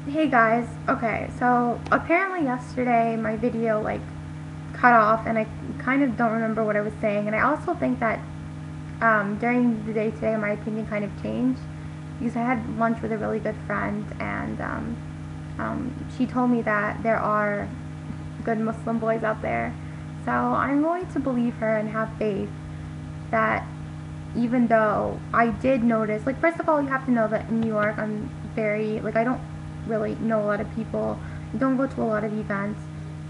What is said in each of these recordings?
Hey guys, okay, so apparently yesterday my video cut off and I kind of don't remember what I was saying, and I also think that during the day today my opinion kind of changed because I had lunch with a really good friend, and she told me that there are good Muslim boys out there. So I'm going to believe her and have faith that even though I did notice, like, first of all, you have to know that in New York, I'm very, I don't really know a lot of people, I don't go to a lot of events,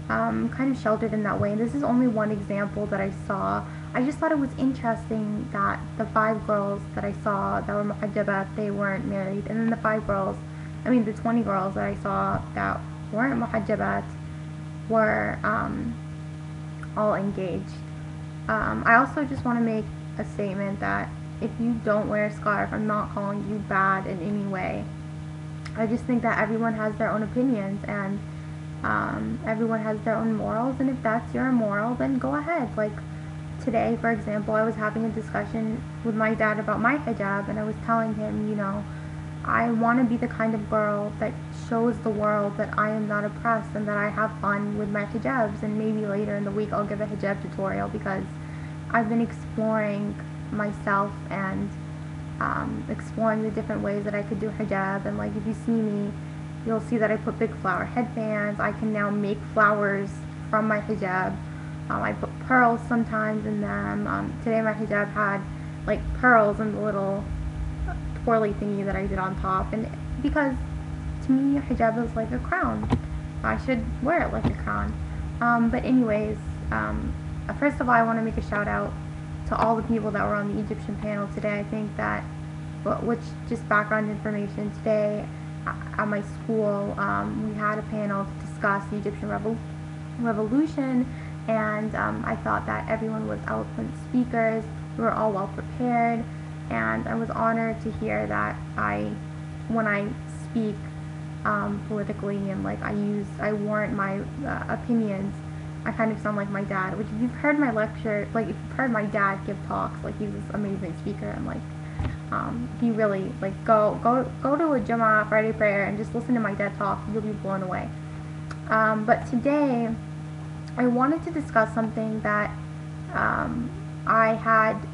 kind of sheltered in that way. And this is only one example that I saw. I just thought it was interesting that the 5 girls that I saw that were muhajjabat, they weren't married. And then the 20 girls that I saw that weren't muhajjabat were all engaged. I also just want to make a statement that if you don't wear a scarf, I'm not calling you bad in any way. I just think that everyone has their own opinions, and everyone has their own morals, and if that's your moral, then go ahead. Like today, for example, I was having a discussion with my dad about my hijab, and I was telling him, I want to be the kind of girl that shows the world that I am not oppressed and that I have fun with my hijabs, and maybe later in the week I'll give a hijab tutorial because I've been exploring myself and exploring the different ways that I could do hijab. And like, if you see me, you'll see that I put big flower headbands. I can now make flowers from my hijab. I put pearls sometimes in them. Today my hijab had like pearls in the little twirly thingy that I did on top, and because to me hijab is like a crown, I should wear it like a crown. But anyways, first of all, I want to make a shout out to all the people that were on the Egyptian panel today. I think that, which just background information, today at my school, we had a panel to discuss the Egyptian revolution, and I thought that everyone was eloquent speakers. We were all well prepared, and I was honored to hear that when I speak politically, and like I warrant my opinions, I kind of sound like my dad. Which, if you've heard my lecture, like if you've heard my dad give talks, like he's this amazing speaker, and like he really, like, go to a Jummah Friday prayer and just listen to my dad talk. You'll be blown away. But today I wanted to discuss something that I had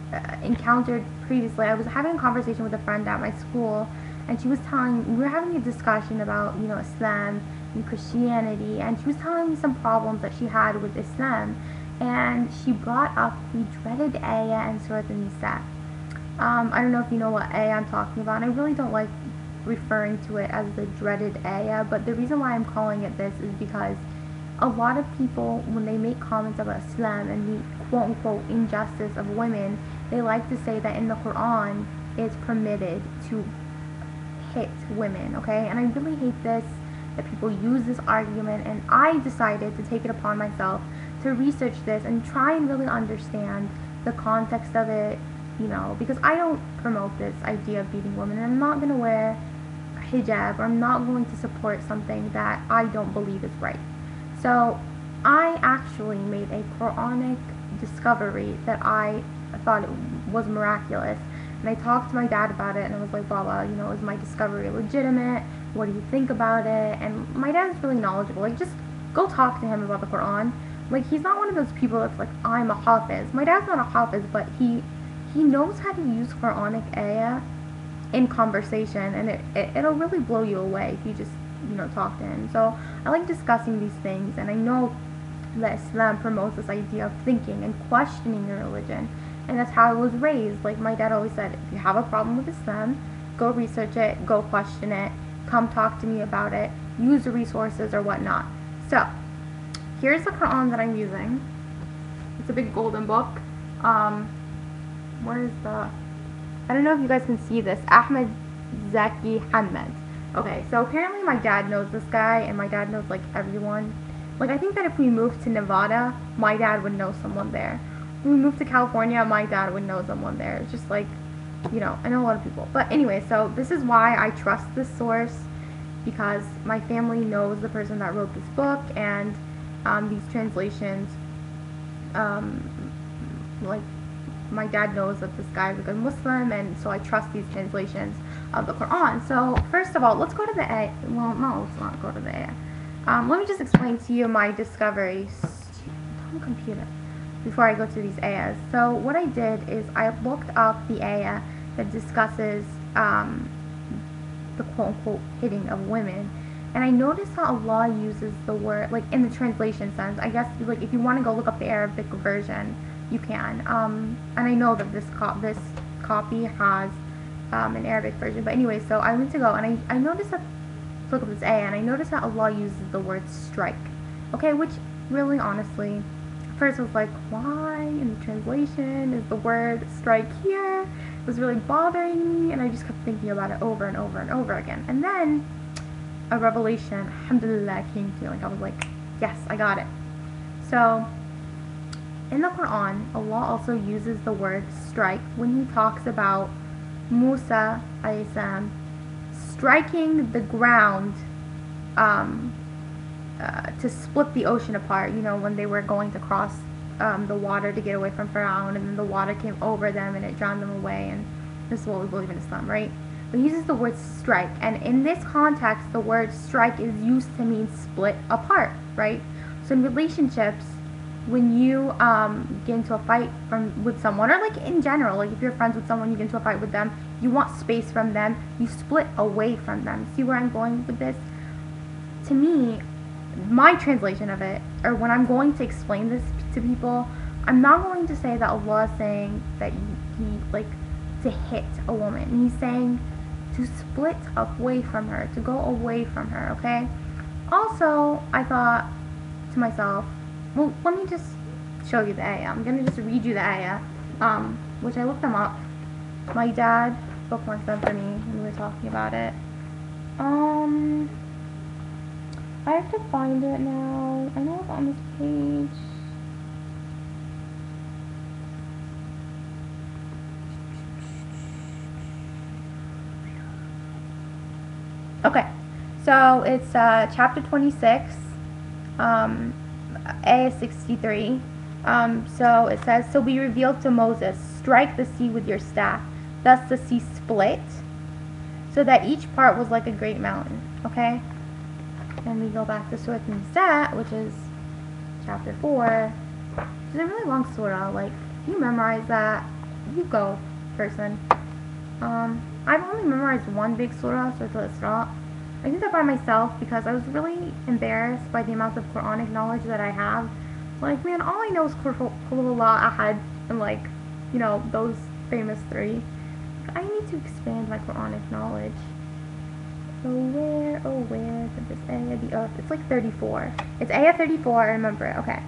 encountered previously. I was having a conversation with a friend at my school, and we were having a discussion about, Islam and Christianity, and she was telling me some problems that she had with Islam, and she brought up the dreaded ayah and surat nisa. I don't know if you know what ayah I'm talking about, and I really don't like referring to it as the dreaded ayah, but the reason why I'm calling it this is because a lot of people, when they make comments about Islam and the quote-unquote injustice of women, they like to say that in the Quran it's permitted to hit women, okay? And I really hate this, that people use this argument, and I decided to take it upon myself to research this and try and really understand the context of it, because I don't promote this idea of beating women, and I'm not going to wear hijab, or I'm not going to support something that I don't believe is right. So I actually made a quranic discovery that I thought it was miraculous, and I talked to my dad about it, and I was like, Baba, is my discovery legitimate? What do you think about it? And my dad's really knowledgeable. Like, just go talk to him about the Quran. Like, he's not one of those people that's like, I'm a hafiz. My dad's not a hafiz, but he knows how to use Quranic ayah in conversation, and it'll really blow you away if you just, talk to him. So I like discussing these things, and I know that Islam promotes this idea of thinking and questioning your religion, and that's how I was raised. Like, my dad always said, if you have a problem with Islam, go research it, go question it, come talk to me about it, use the resources or whatnot. So here's the Quran that I'm using. It's a big golden book. Where is the, I don't know if you guys can see this, Ahmed Zaki Hamad. Okay, so apparently my dad knows this guy, and my dad knows like everyone. Like, I think that if we moved to Nevada, my dad would know someone there. If we moved to California, my dad would know someone there. It's just like, I know a lot of people. But anyway, so this is why I trust this source, because my family knows the person that wrote this book, and these translations, like, my dad knows that this guy is a good Muslim, and so I trust these translations. of the Quran. So first of all, let's go to the ayah. Well, no, let's not go to the ayah. Let me just explain to you my discoveries on the computer before I go to these ayahs. So what I did is I looked up the ayah that discusses the quote-unquote hitting of women, and I noticed how Allah uses the word, like in the translation sense. I guess, like, if you want to go look up the Arabic version, you can. And I know that this copy has an Arabic version. But anyway, so I went to go, and I noticed that, look up this ayah, and I noticed that Allah uses the word strike. Okay, which really, honestly, first I was like, why in the translation is the word strike here? It was really bothering me, and I just kept thinking about it over and over and over again. And then a revelation, alhamdulillah, came to me. Like, I was like, yes, I got it. So in the Quran, Allah also uses the word strike when he talks about Musa alayhi salam striking the ground to split the ocean apart, you know, when they were going to cross the water to get away from Pharaoh, and then the water came over them and it drowned them away. And this is what we believe in Islam, right? But he uses the word strike, and in this context the word strike is used to mean split apart, right? So in relationships, when you get into a fight with someone, or like in general, like if you're friends with someone, you get into a fight with them, you want space from them, you split away from them. See where I'm going with this? To me, my translation of it, or when I'm going to explain this to people, I'm not going to say that Allah is saying that he like to hit a woman. And he's saying to split away from her, to go away from her, okay? Also, I thought to myself, well, let me just show you the ayah. I'm going to just read you the ayah, which I looked them up. My dad bookmarked them for me when we were talking about it. I have to find it now. I know it's on this page. Okay, so it's chapter 26, ayah 63. So it says, so we revealed to Moses, strike the sea with your staff. Thus the sea split, so that each part was like a great mountain. Okay? And we go back to surat nisa, which is chapter 4. It's a really long surah. Like, you memorize that, you go, person. I've only memorized one big surah, Surat al-Isra. I did that by myself because I was really embarrassed by the amount of Quranic knowledge that I have. Like, man, all I know is Qul Huwallahu Ahad and, like, you know, those famous 3. I need to expand my Quranic knowledge. So where could this ayah be? Oh, it's like 34. It's ayah 34, I remember it. Okay.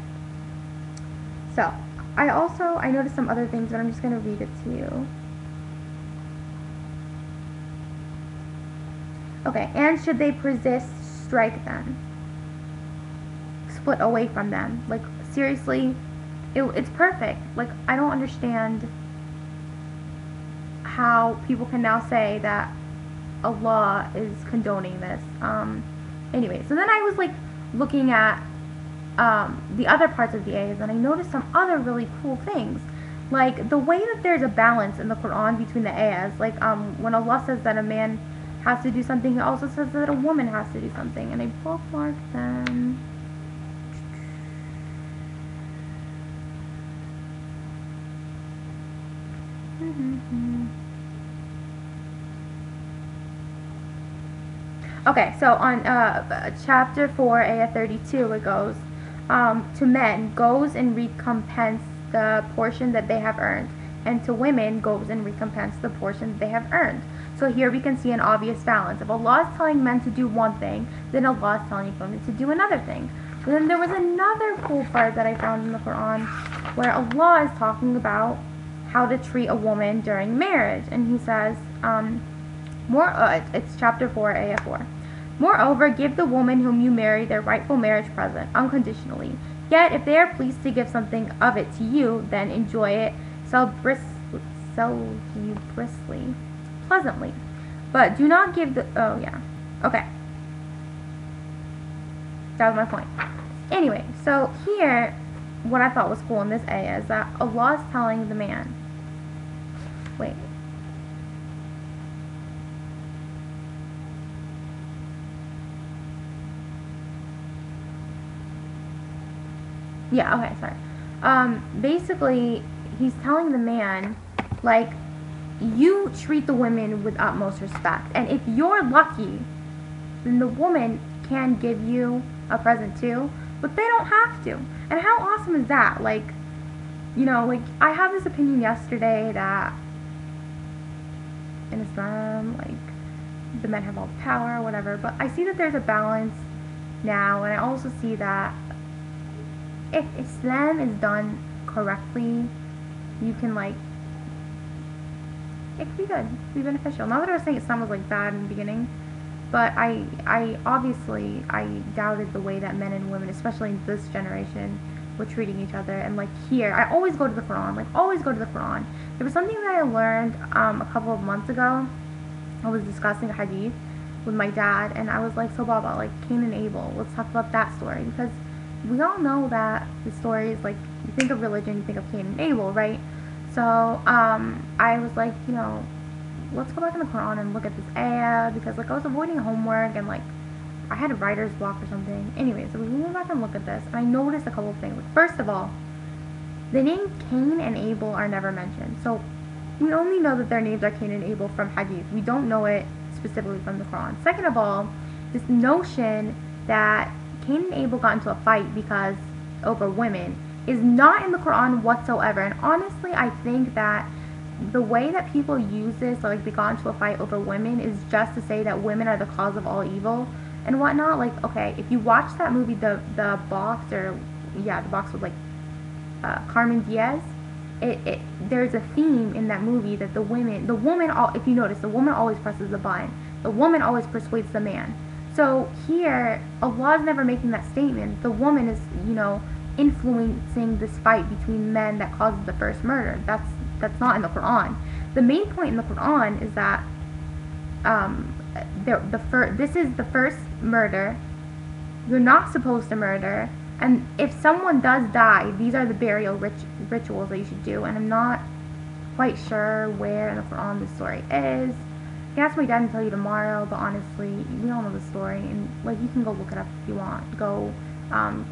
So, I noticed some other things, but I'm just going to read it to you. Okay, and should they persist, strike them. Split away from them. Like, seriously, it's perfect. Like, I don't understand how people can now say that Allah is condoning this. Anyway, so then I was, like, looking at the other parts of the ayahs, and I noticed some other really cool things. Like, the way that there's a balance in the Quran between the ayahs. Like, when Allah says that a man has to do something, he also says that a woman has to do something, and I bookmarked them. Okay, so on chapter 4, ayah 32, it goes, to men goes and recompense the portion that they have earned, and to women goes and recompense the portion that they have earned. So here we can see an obvious balance. If Allah is telling men to do one thing, then Allah is telling women to do another thing. But then there was another cool part that I found in the Quran where Allah is talking about how to treat a woman during marriage. And he says, it's chapter 4, ayah 4. Moreover, give the woman whom you marry their rightful marriage present, unconditionally. Yet, if they are pleased to give something of it to you, then enjoy it pleasantly. But do not give the... Oh, yeah. Okay. That was my point. Anyway, so here, what I thought was cool in this ayah is that Allah is telling the man... Wait. Yeah, okay, sorry. Basically, he's telling the man, like, you treat the women with utmost respect, and if you're lucky, then the woman can give you a present too, but they don't have to. And how awesome is that? Like, like, I have this opinion yesterday that in Islam, like, the men have all the power, whatever, but I see that there's a balance now, and I also see that if Islam is done correctly, you can, like, it could be good, it could be beneficial. Not that I was saying Islam was, like, bad in the beginning, but I obviously, I doubted the way that men and women, especially in this generation, were treating each other. And, like, here, I always go to the Quran, like, always go to the Quran. There was something that I learned a couple of months ago. I was discussing a hadith with my dad, and I was like, so Baba, like, Cain and Abel, let's talk about that story, because we all know that the story is, like, you think of religion, you think of Cain and Abel, right? So I was like, let's go back in the Quran and look at this ayah, because, like, I was avoiding homework, and, like, I had a writer's block or something. Anyway, so we went back and looked at this, and I noticed a couple of things. Like, first of all, the name Cain and Abel are never mentioned. So we only know that their names are Cain and Abel from hadith. We don't know it specifically from the Quran. Second of all, this notion that Cain and Abel got into a fight because over women is not in the Quran whatsoever. And honestly, I think that the way that people use this, like, they got into a fight over women, is just to say that women are the cause of all evil and whatnot. Like, okay, if you watch that movie, the box, or yeah, the box with, like, Carmen Diaz, there's a theme in that movie that the woman, if you notice, the woman always presses the button. The woman always persuades the man. So here, Allah is never making that statement. The woman is, influencing this fight between men that causes the first murder. That's not in the Quran. The main point in the Quran is that this is the first murder. You're not supposed to murder. And if someone does die, these are the burial rituals that you should do. And I'm not quite sure where in the Quran this story is. I can ask my dad and tell you tomorrow, but honestly, we all know the story. And, like, you can go look it up if you want. Go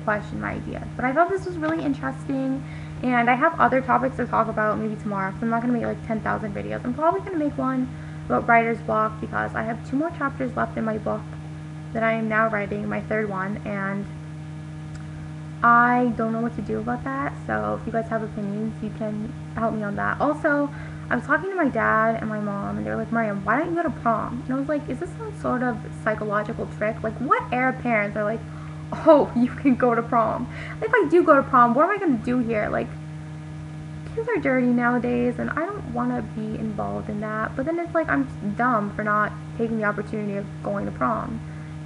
question my ideas. But I thought this was really interesting. And I have other topics to talk about maybe tomorrow. So I'm not going to make, like, 10,000 videos. I'm probably going to make one about writer's block, because I have 2 more chapters left in my book that I am now writing, my 3rd one. And I don't know what to do about that, so if you guys have opinions, you can help me on that. Also, I was talking to my dad and my mom, and they were like, Mariam, why don't you go to prom? And I was like, is this some sort of psychological trick? Like, what Arab parents are like, oh, you can go to prom? If I do go to prom, what am I going to do here? Like, kids are dirty nowadays, and I don't want to be involved in that. But then it's like, I'm dumb for not taking the opportunity of going to prom.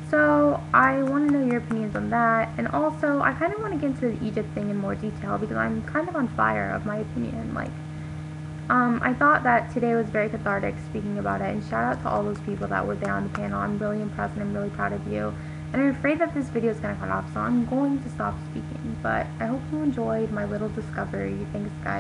So I want to know your opinions on that, and also I kind of want to get into the Egypt thing in more detail, because I'm kind of on fire of my opinion. Like, I thought that today was very cathartic speaking about it, and shout out to all those people that were there on the panel. I'm really impressed, and I'm really proud of you. And I'm afraid that this video is going to cut off, so I'm going to stop speaking. But I hope you enjoyed my little discovery. Thanks, guys.